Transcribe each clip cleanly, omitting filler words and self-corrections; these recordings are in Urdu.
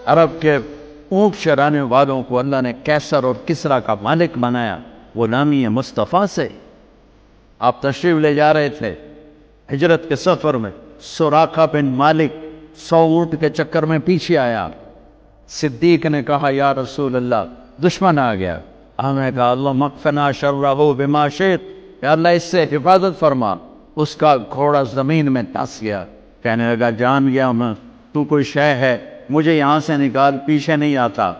عرب کے اونٹ چرانے والوں کو اللہ نے کیسر اور کسرا کا مالک بنایا، غلامی مصطفیٰ سے۔ آپ تشریف لے جا رہے تھے ہجرت کے سفر میں، سراقہ بن مالک 100 اونٹ کے چکر میں پیچھے آیا۔ صدیق نے کہا یا رسول اللہ دشمن آ گیا۔ ہم نے کہا اللہم اکفنا شرہ بما شئت، یا اللہ اس سے حفاظت فرما۔ اس کا گھوڑا زمین میں دھنس گیا، کہنے لگا جان گیا میں تو کوئی شے ہے، مجھے یہاں سے نکال، پیچھے نہیں آتا۔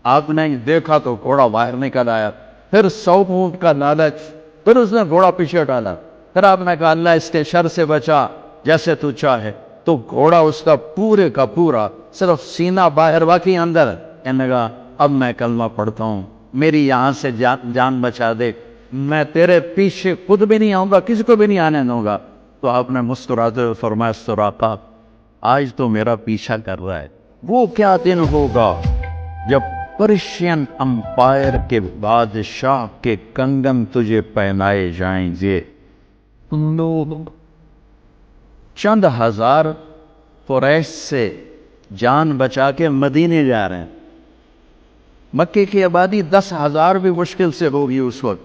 آپ نے دیکھا تو گھوڑا باہر نکل آیا، پھر 100 اونٹ کا لالچ، پھر اس نے گھوڑا پیچھے ڈالا۔ پھر آپ نے کہا اللہ اس کے شر سے بچا جیسے تو چاہے، تو گھوڑا اس کا پورے کا پورا صرف سینہ باہر باقی اندر۔ کہنے لگا اب میں کلمہ پڑھتا ہوں، میری یہاں سے جان بچا دے، میں تیرے پیچھے خود بھی نہیں آؤں گا، کسی کو بھی نہیں آنے دوں گا۔ تو آپ نے مسکراتے ہوئے فرمایا سراقہ آج تو میرا پیچھا کر رہا ہے، وہ کیا دن ہوگا جب پرشین امپائر کے بادشاہ کے کنگن تجھے پہنائے جائیں گے۔ لوگ چند ہزار قریش سے جان بچا کے مدینے جا رہے ہیں، مکے کی آبادی 10,000 بھی مشکل سے ہوگی اس وقت،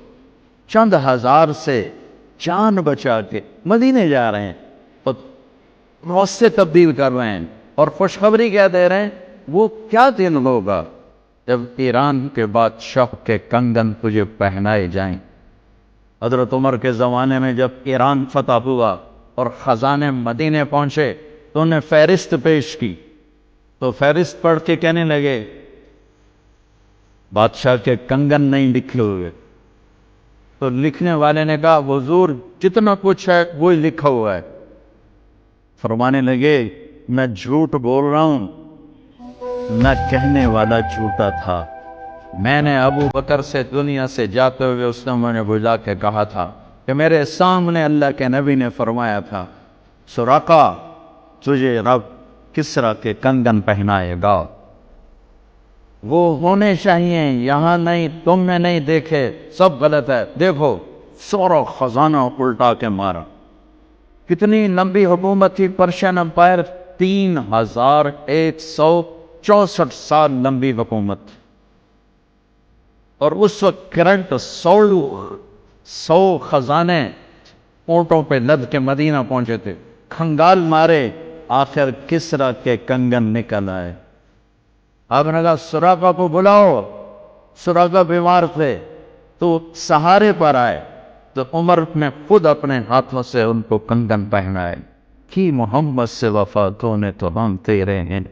چند ہزار سے جان بچا کے مدینے جا رہے ہیں اور راستے تبدیل کر رہے ہیں، اور خوشخبری کیا دے رہے ہیں وہ کیا دن ہوگا جب ایران کے بادشاہ کے کنگن تجھے پہنائے جائیں۔ حضرت عمر کے زمانے میں جب ایران فتح ہوا اور خزانے مدینے پہنچے تو انہیں فہرست پیش کی، تو فہرست پڑھ کے کہنے لگے بادشاہ کے کنگن نہیں لکھے ہوئے۔ تو لکھنے والے نے کہا حضور جتنا کچھ ہے وہی لکھا ہوا ہے۔ فرمانے لگے میں جھوٹ بول رہا ہوں، نہ کہنے والا جھوٹا تھا، میں نے ابو بکر سے دنیا سے جاتے ہوئے اس نے مجھے بجا کے کہا تھا کہ میرے سامنے اللہ کے نبی نے فرمایا تھا سراقہ تجھے رب کسرا کے کنگن پہنائے گا، وہ ہونے چاہیے، یہاں نہیں، تم نے نہیں دیکھے، سب غلط ہے، دیکھو سورا خزانہ الٹا کے مارا۔ کتنی لمبی حکومت تھی پرشین امپائر، 3164 سال لمبی حکومت، اور اس وقت کرنٹ 100 خزانے اونٹوں پہ لد کے مدینہ پہنچے تھے، کھنگال مارے، آخر کسرا کے کنگن نکل آئے۔ آپ نے کہا سراقہ کو بلاؤ، سراقہ بیمار تھے تو سہارے پر آئے، تو عمر نے خود اپنے ہاتھوں سے ان کو کنگن پہنائے کہ محمد سے وفا تو نے تو ہم تیرے ہیں۔